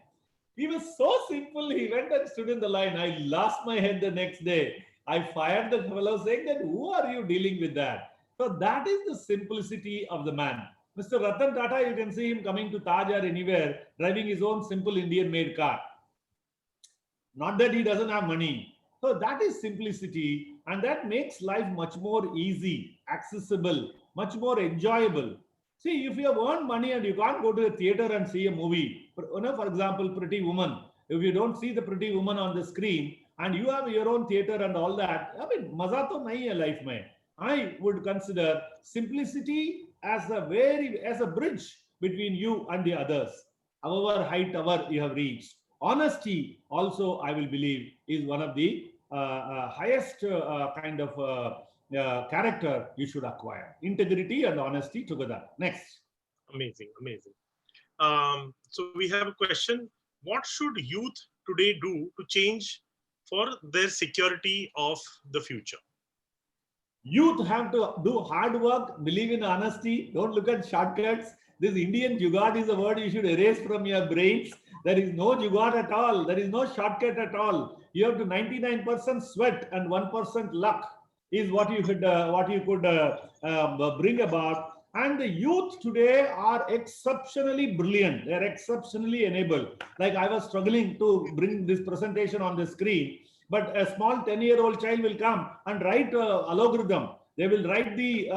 D: He was so simple. He went and stood in the line. I lost my head the next day. I fired the fellow saying that, who are you dealing with that? So that is the simplicity of the man. Mr. Ratan Tata, you can see him coming to Taj or anywhere, driving his own simple Indian-made car. Not that he doesn't have money. So that is simplicity, and that makes life much more easy, accessible, much more enjoyable. See, if you have earned money and you can't go to a theater and see a movie, for example, Pretty Woman, if you don't see the Pretty Woman on the screen and you have your own theater and all that, I mean, maza to nahi hai life mein. I would consider simplicity as a bridge between you and the others. However height you have reached. Honesty also, I will believe, is one of the highest kind of character you should acquire. Integrity and honesty together. Next.
A: Amazing, amazing. So we have a question. What should youth today do to change for their security of the future?
D: Youth have to do hard work, believe in honesty, don't look at shortcuts. This Indian jugaad is a word you should erase from your brains. There is no jugaad at all. There is no shortcut at all. You have to 99% sweat and 1% luck is what you could bring about. And the youth today are exceptionally brilliant. They are exceptionally enabled. Like I was struggling to bring this presentation on the screen, but a small 10-year-old child will come and write algorithm. They will write the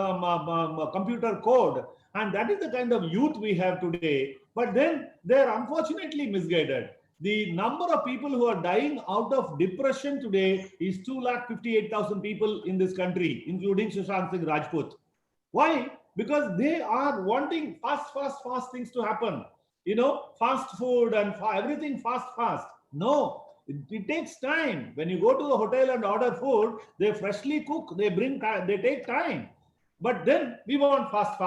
D: computer code. And that is the kind of youth we have today. But then they are unfortunately misguided. The number of people who are dying out of depression today is 258,000 people in this country, including Sushant Singh Rajput. Why? Because they are wanting fast things to happen. Fast food and everything fast. No, it takes time. When you go to the hotel and order food, they freshly cook, they take time. But then we want fast.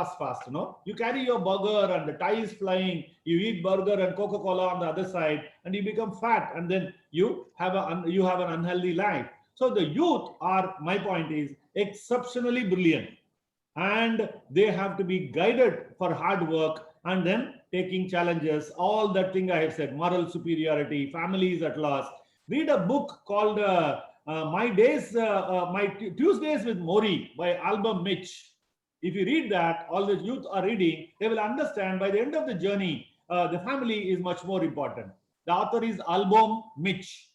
D: You carry your burger and the tie is flying. You eat burger and Coca-Cola on the other side, and you become fat, and then you have an unhealthy life. So the youth are, my point is, exceptionally brilliant, and they have to be guided for hard work and then taking challenges. All that thing I have said, moral superiority, families at last. Read a book called My Tuesdays with Mori by Album Mitch. If you read that, all the youth are reading, they will understand by the end of the journey, the family is much more important. The author is Album Mitch,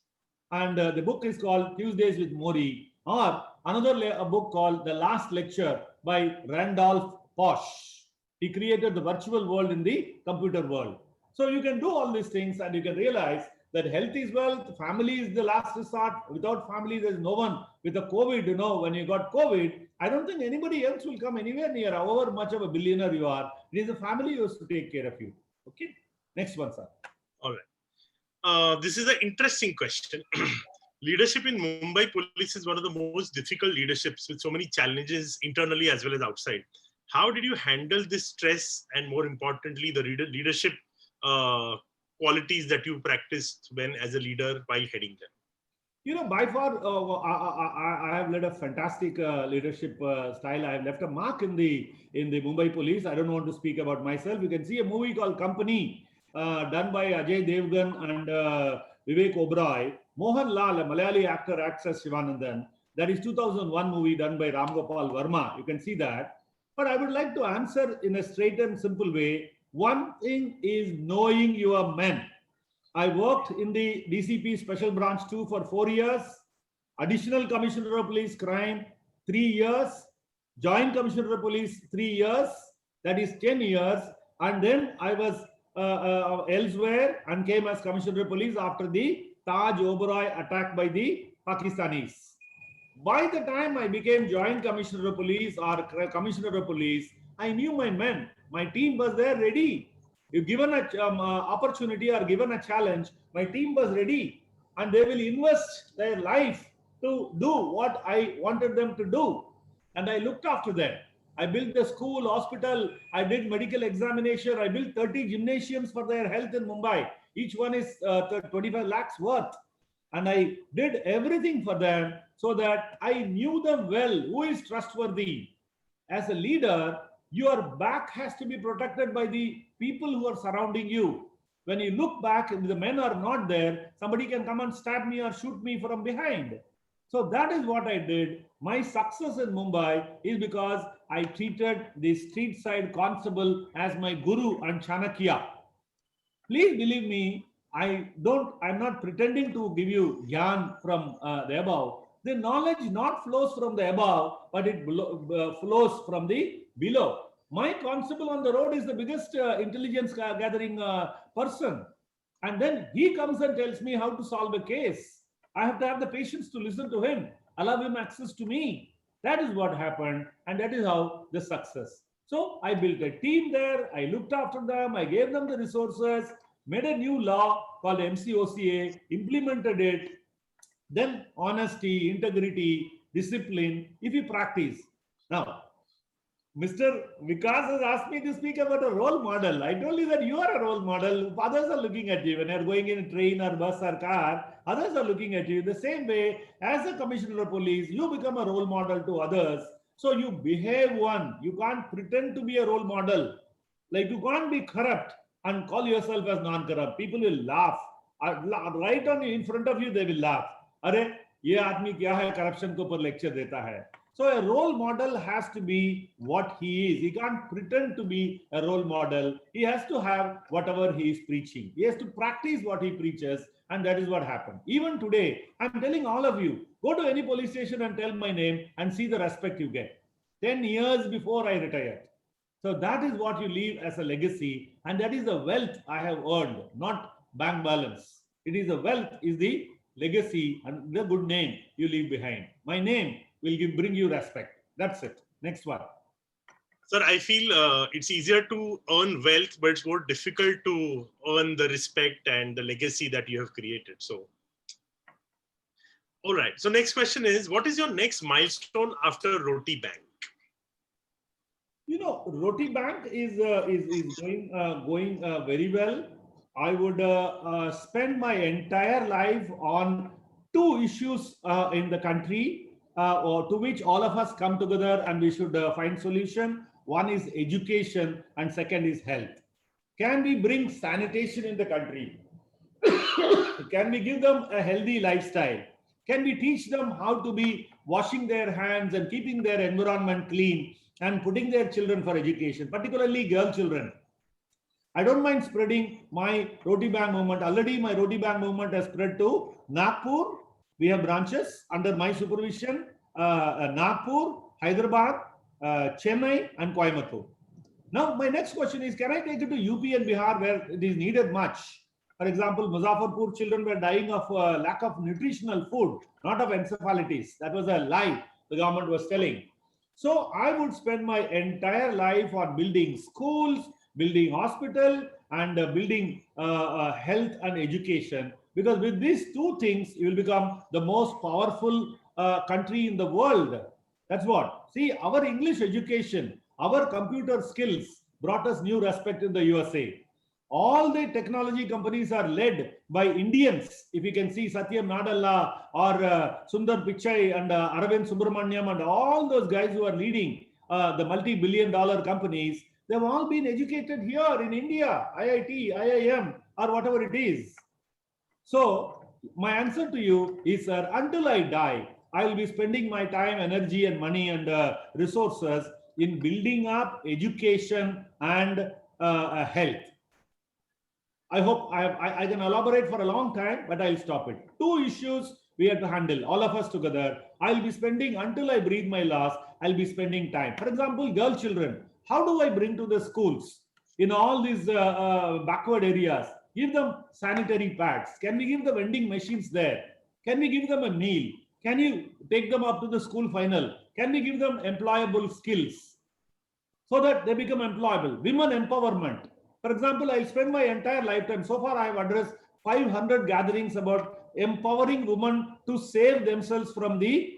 D: and the book is called Tuesdays with Mori, or a book called The Last Lecture by Randolph Bosch. He created the virtual world in the computer world. So you can do all these things, and you can realize that health is wealth, family is the last resort. Without family, there's no one. With the COVID, when you got COVID, I don't think anybody else will come anywhere near, however much of a billionaire you are. It is the family who has to take care of you. Okay, next one, sir.
A: All right. This is an interesting question. Leadership in Mumbai police is one of the most difficult leaderships with so many challenges internally as well as outside. How did you handle this stress, and more importantly, the leadership qualities that you practiced when as a leader while heading them?
D: By far, I have led a fantastic leadership style. I have left a mark in the Mumbai police. I don't want to speak about myself. You can see a movie called Company, done by Ajay Devgan and Vivek Oberoi. Mohan Lal, a Malayali actor, acts as Shivanandan. That is 2001 movie done by Ram Gopal Verma. You can see that. But I would like to answer in a straight and simple way. One thing is knowing your men. I worked in the DCP Special Branch 2 for 4 years, Additional Commissioner of Police Crime 3 years, Joint Commissioner of Police 3 years, that is 10 years, And then I was elsewhere and came as Commissioner of Police after the Taj Oberoi attack by the Pakistanis. By the time I became Joint Commissioner of Police or Commissioner of Police, I knew my men. My team was there ready. If given an opportunity or given a challenge, my team was ready, and they will invest their life to do what I wanted them to do. And I looked after them. I built a school, hospital. I did medical examination. I built 30 gymnasiums for their health in Mumbai. Each one is 25 lakhs worth. And I did everything for them so that I knew them well, who is trustworthy. As a leader, your back has to be protected by the people who are surrounding you. When you look back and the men are not there, somebody can come and stab me or shoot me from behind. So that is what I did. My success in Mumbai is because I treated the street side constable as my guru and Chanakya. Please believe me, I'm not pretending to give you gyan from the above. The knowledge not flows from the above, but it flows from the below. My constable on the road is the biggest intelligence gathering person. And then he comes and tells me how to solve a case. I have to have the patience to listen to him, allow him access to me. That is what happened, and that is how the success. So I built a team there, I looked after them, I gave them the resources, made a new law called MCOCA, implemented it. Then honesty, integrity, discipline, if you practice. Now, Mr. Vikas has asked me to speak about a role model. I told you that you are a role model. Others are looking at you. When you're going in a train or bus or car, others are looking at you. The same way, as a Commissioner of Police, you become a role model to others. So you behave one. You can't pretend to be a role model. Like you can't be corrupt and call yourself as non-corrupt. People will laugh. Right on in front of you, they will laugh. Arey, ye aadmi kya hai, corruption ko par lecture deta hai. So a role model has to be what he is. He can't pretend to be a role model. He has to have whatever he is preaching. He has to practice what he preaches, and that is what happened. Even today, I'm telling all of you, go to any police station and tell my name and see the respect you get. 10 years before I retired. So that is what you leave as a legacy, and that is the wealth I have earned, not bank balance. It is the wealth, is the legacy and the good name you leave behind. My name will bring you respect. That's it. Next one.
A: Sir, I feel it's easier to earn wealth, but it's more difficult to earn the respect and the legacy that you have created. So, all right. So next question is, what is your next milestone after Roti Bank?
D: You know, Roti Bank is going very well. I would spend my entire life on two issues in the country or to which all of us come together and we should find solution. One is education and second is health. Can we bring sanitation in the country? Can we give them a healthy lifestyle? Can we teach them how to be washing their hands and keeping their environment clean and putting their children for education, particularly girl children? I don't mind spreading my Roti Bank movement. Already my Roti Bank movement has spread to Nagpur. We have branches under my supervision, Nagpur, Hyderabad, Chennai, and Coimbatore. Now, my next question is, can I take it to UP and Bihar where it is needed much? For example, Muzaffarpur children were dying of lack of nutritional food, not of encephalitis. That was a lie the government was telling. So I would spend my entire life on building schools, building hospital, and building health and education. Because with these two things, you will become the most powerful country in the world. That's what. See, our English education, our computer skills brought us new respect in the USA. All the technology companies are led by Indians. If you can see Satyam Nadella or Sundar Pichai and Arvind Subramaniam and all those guys who are leading the multi-billion-dollar companies, they've all been educated here in India, IIT, IIM, or whatever it is. So my answer to you is, sir, until I die, I will be spending my time, energy, and money and resources in building up education and health. I hope I can elaborate for a long time, but I'll stop it. Two issues we have to handle, all of us together. I'll be spending, until I breathe my last, I'll be spending time. For example, girl children. How do I bring to the schools? in all these backward areas. Give them sanitary pads. Can we give the vending machines there? Can we give them a meal? Can you take them up to the school final? Can we give them employable skills so that they become employable? Women empowerment. For example, I'll spend my entire lifetime. So far, I have addressed 500 gatherings about empowering women to save themselves from the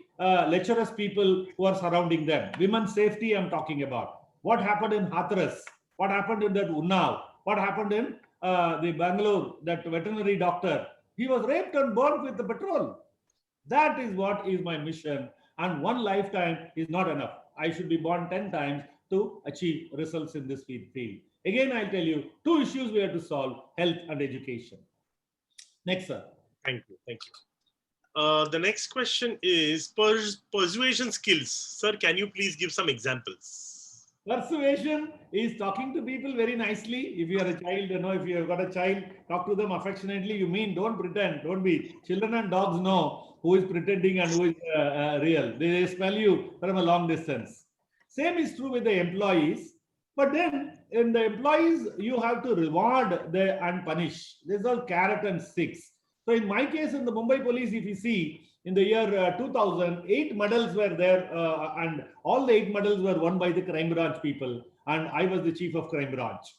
D: lecherous people who are surrounding them. Women's safety, I'm talking about. What happened in Hathras? What happened in that Unnao? What happened in the Bangalore, that veterinary doctor? He was raped and burnt with the petrol. That is what is my mission. And one lifetime is not enough. I should be born 10 times to achieve results in this field. Again, I'll tell you, two issues we have to solve: health and education. Next, sir.
A: Thank you. Thank you. The next question is persuasion skills. Sir, can you please give some examples?
D: Persuasion is talking to people very nicely. If you are a child, if you have got a child, talk to them affectionately. You mean, don't pretend, don't be. Children and dogs know who is pretending and who is real. They smell you from a long distance. Same is true with the employees. But then in the employees, you have to reward and punish. This is all carrot and sticks. So in my case, in the Mumbai police, if you see, in the year 2000, 8 medals were there, and all the 8 medals were won by the crime branch people, and I was the chief of crime branch.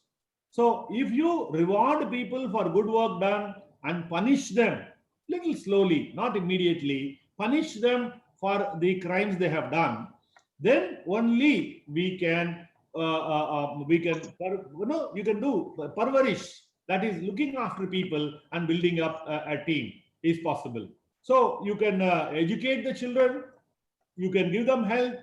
D: So if you reward people for good work done and punish them little slowly, not immediately, punish them for the crimes they have done, then only we can you can do parvarish, that is looking after people and building up a team is possible. So you can educate the children, you can give them health.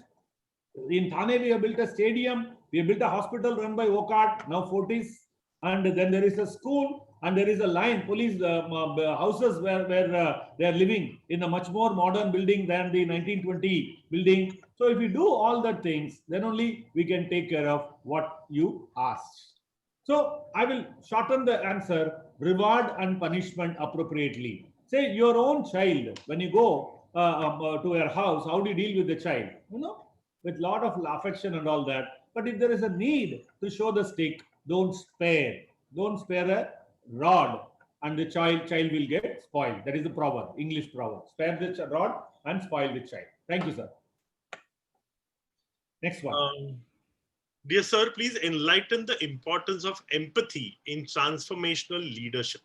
D: In Thane, we have built a stadium, we have built a hospital run by OCAT, now Fortis, and then there is a school, and there is a line, police houses where they are living in a much more modern building than the 1920 building. So if you do all the things, then only we can take care of what you asked. So I will shorten the answer: reward and punishment appropriately. Say your own child, when you go to your house, how do you deal with the child? With a lot of affection and all that. But if there is a need to show the stick, don't spare. Don't spare a rod, and the child will get spoiled. That is the proverb, English proverb. Spare the rod and spoil the child. Thank you, sir. Next one.
A: Dear sir, please enlighten the importance of empathy in transformational leadership.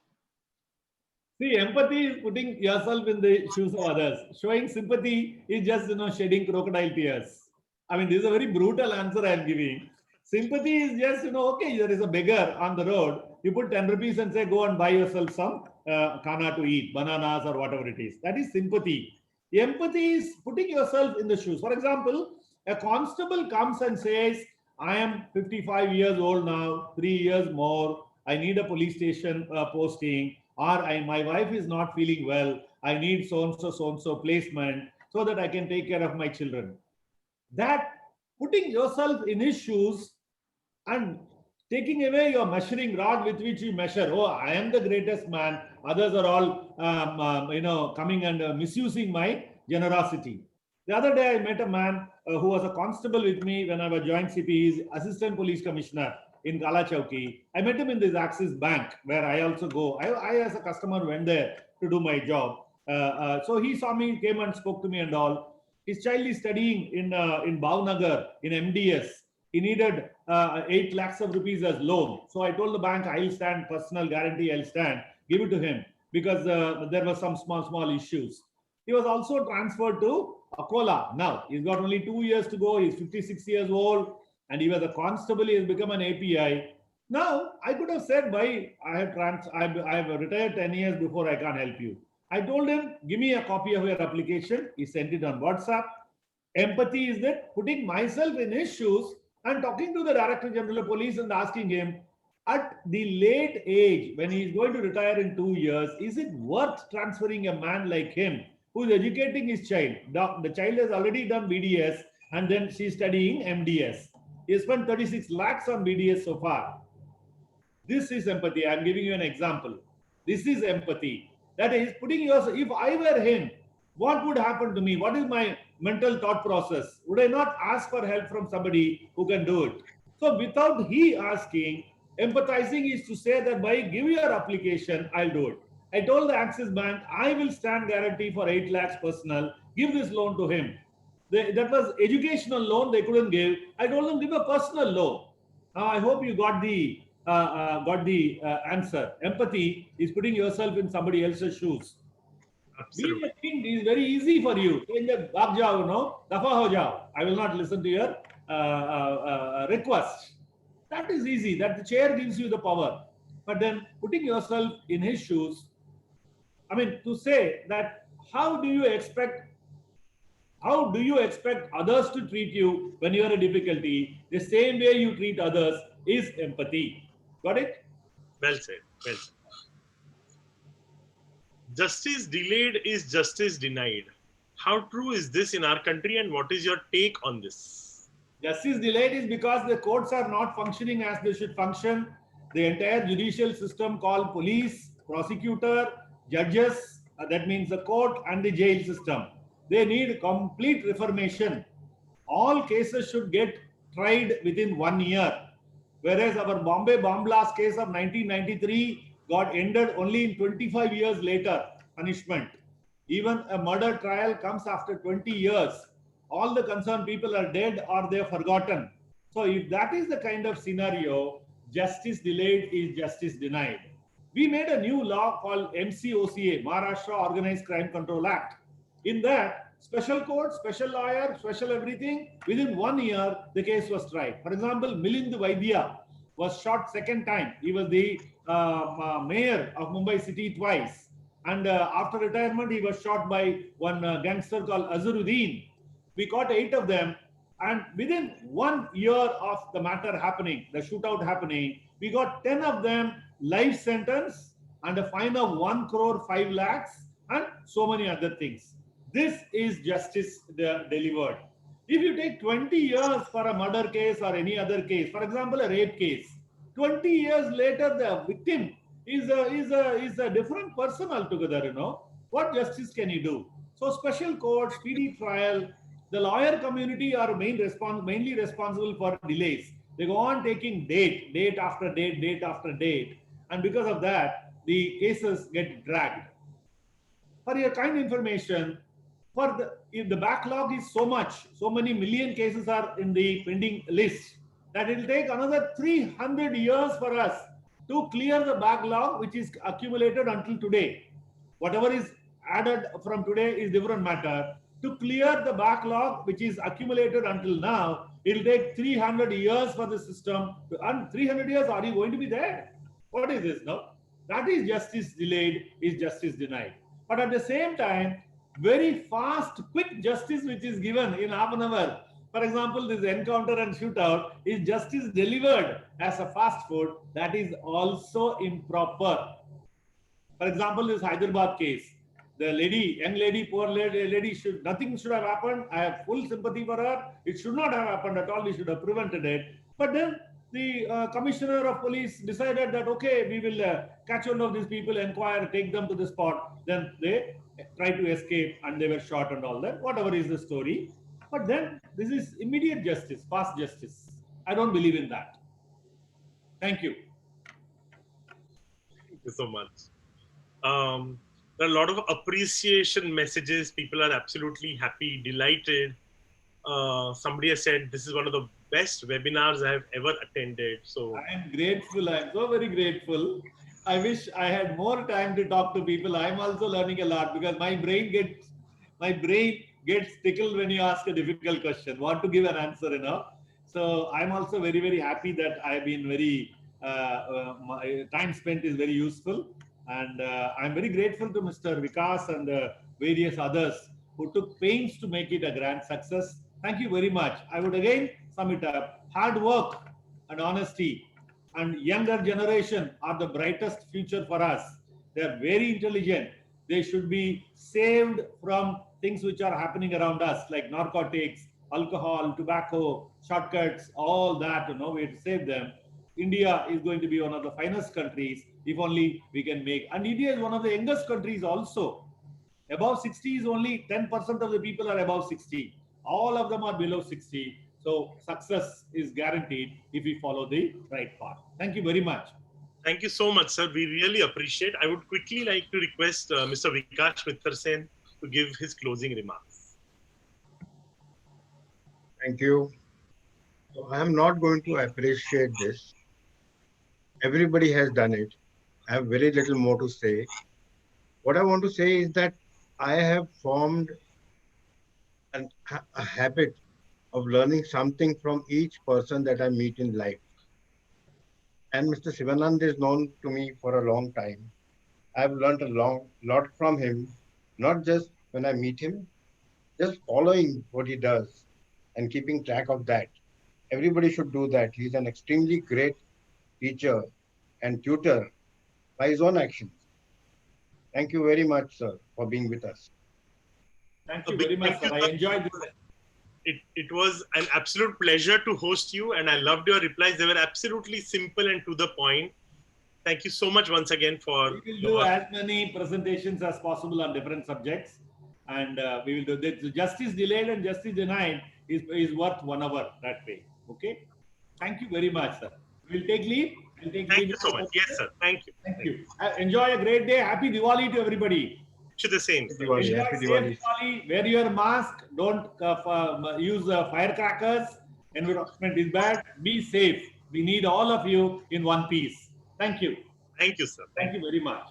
D: See, empathy is putting yourself in the shoes of others. Showing sympathy is just, shedding crocodile tears. I mean, this is a very brutal answer I am giving. Sympathy is just, okay, there is a beggar on the road. You put 10 rupees and say, go and buy yourself some khana to eat, bananas or whatever it is. That is sympathy. Empathy is putting yourself in the shoes. For example, a constable comes and says, I am 55 years old now, 3 years more. I need a police station posting. Or my wife is not feeling well. I need so-and-so placement so that I can take care of my children. That putting yourself in his shoes and taking away your measuring rod with which you measure. Oh, I am the greatest man. Others are all, coming and misusing my generosity. The other day, I met a man who was a constable with me when I was joint CP. He's assistant police commissioner in Kala Chowki. I met him in this Axis Bank where I also go. I as a customer went there to do my job. So he saw me, came and spoke to me and all. His child is studying in Bhavnagar in MDS. He needed 8 lakhs of rupees as loan. So I told the bank, I'll stand, personal guarantee, I'll stand, give it to him because there were some small issues. He was also transferred to Akola. Now, he's got only 2 years to go. He's 56 years old. And he was a constable. He has become an API. Now, I could have said, I have retired 10 years before, I can't help you. I told him, give me a copy of your application. He sent it on WhatsApp. Empathy is that putting myself in his shoes and talking to the Director General of Police and asking him, at the late age, when he is going to retire in 2 years, is it worth transferring a man like him who is educating his child? The child has already done BDS and then she's studying MDS. He spent 36 lakhs on BDS so far. This is empathy. I'm giving you an example. This is empathy. That is putting yourself, if I were him, what would happen to me? What is my mental thought process? Would I not ask for help from somebody who can do it? So without he asking, Empathizing is to say that by give your application, I'll do it. I told the Axis Bank, I will stand guarantee for 8 lakhs personal, give this loan to him. That was educational loan they couldn't give. I told them, give a personal loan. Now I hope you got the answer. Empathy is putting yourself in somebody else's shoes. Being
A: Absolutely.
D: a king is very easy for you. Bhag jao, no? Dafa ho jao. I will not listen to your request. That is easy. That the chair gives you the power. But then putting yourself in his shoes, I mean, to say that how do you expect others to treat you when you are in difficulty? The same way you treat others is empathy. Got it?
A: Well said. Well said. Justice delayed is justice denied. How true is this in our country, and what is your take on this?
D: Justice delayed is because the courts are not functioning as they should function. The entire judicial system called police, prosecutor, judges, that means the court and the jail system. They need complete reformation. All cases should get tried within 1 year. Whereas our Bombay bomb blast case of 1993 got ended only in 25 years later, punishment. Even a murder trial comes after 20 years. All the concerned people are dead or they are forgotten. So if that is the kind of scenario, justice delayed is justice denied. We made a new law called MCOCA, Maharashtra Organized Crime Control Act. In that, special court, special lawyer, special everything, within 1 year, the case was tried. For example, Milind Vaidya was shot second time. He was the mayor of Mumbai city twice. And after retirement, he was shot by one gangster called Azharuddin. We caught 8 of them. And within 1 year of the matter happening, the shootout happening, we got 10 of them life sentence and a fine of 1 crore 5 lakhs and so many other things. This is justice delivered. If you take 20 years for a murder case or any other case, for example, a rape case, 20 years later, the victim is a different person altogether, you know. What justice can you do? So special court, speedy trial, the lawyer community are mainly responsible for delays. They go on taking date after date. And because of that, the cases get dragged. For your kind information, if the backlog is so many million cases are in the pending list, that it will take another 300 years for us to clear the backlog which is accumulated until today. Whatever is added from today is different matter. To clear the backlog which is accumulated until now, it will take 300 years for the system. And 300 years, are you going to be there? What is this now? That is justice delayed, is justice denied. But at the same time, very fast, quick justice which is given in half an hour. For example, this encounter and shootout is justice delivered as a fast food. That is also improper. For example, this Hyderabad case, the young lady, poor lady, nothing should have happened. I have full sympathy for her. It should not have happened at all. We should have prevented it. But then the commissioner of police decided that, okay, we will catch hold of these people, inquire, take them to the spot. Then they tried to escape and they were shot and all that. Whatever is the story. But then this is immediate justice, fast justice. I don't believe in that. Thank you.
A: Thank you so much. There are a lot of appreciation messages. People are absolutely happy, delighted. Somebody has said this is one of the best webinars I have ever attended. So
D: I am grateful. I am so very grateful. I wish I had more time to talk to people. I am also learning a lot because my brain gets tickled when you ask a difficult question. Want to give an answer, you know. So I'm also very, very happy that I've been very my time spent is very useful. And I'm very grateful to Mr. Vikas and various others who took pains to make it a grand success. Thank you very much. I would again sum it up. Hard work and honesty and younger generation are the brightest future for us. They are very intelligent. They should be saved from things which are happening around us, like narcotics, alcohol, tobacco, shortcuts, all that, you know, we have to save them. India is going to be one of the finest countries if only we can make. And India is one of the youngest countries also. Above 60 is only 10% of the people are above 60. All of them are below 60. So success is guaranteed if we follow the right path. Thank you very much.
A: Thank you so much, sir. We really appreciate. I would quickly like to request Mr. Vikash Mittarsen to give his closing remarks.
B: Thank you. So I am not going to appreciate this. Everybody has done it. I have very little more to say. What I want to say is that I have formed a habit of learning something from each person that I meet in life. And Mr. Sivanand is known to me for a long time. I've learned a lot from him, not just when I meet him, just following what he does and keeping track of that. Everybody should do that. He's an extremely great teacher and tutor by his own actions. Thank you very much, sir, for being with us.
D: Thank you very much, sir. I enjoyed this.
A: It was an absolute pleasure to host you, and I loved your replies. They were absolutely simple and to the point. Thank you so much once again for.
D: We will do as many presentations as possible on different subjects, and we will do that. Justice delayed and justice denied is worth 1 hour that way. Okay. Thank you very much, sir. We'll take leave.
A: Thank you so much. Yes, sir. Thank you.
D: Thank you. Enjoy a great day. Happy Diwali to everybody.
A: To the same.
B: Happy Diwali.
D: Enjoy
B: Happy
D: safe
B: Diwali.
D: Diwali. Wear your mask. Don't use firecrackers. Environment is bad. Be safe. We need all of you in one piece. Thank you.
A: Thank you, sir.
D: Thank you very much.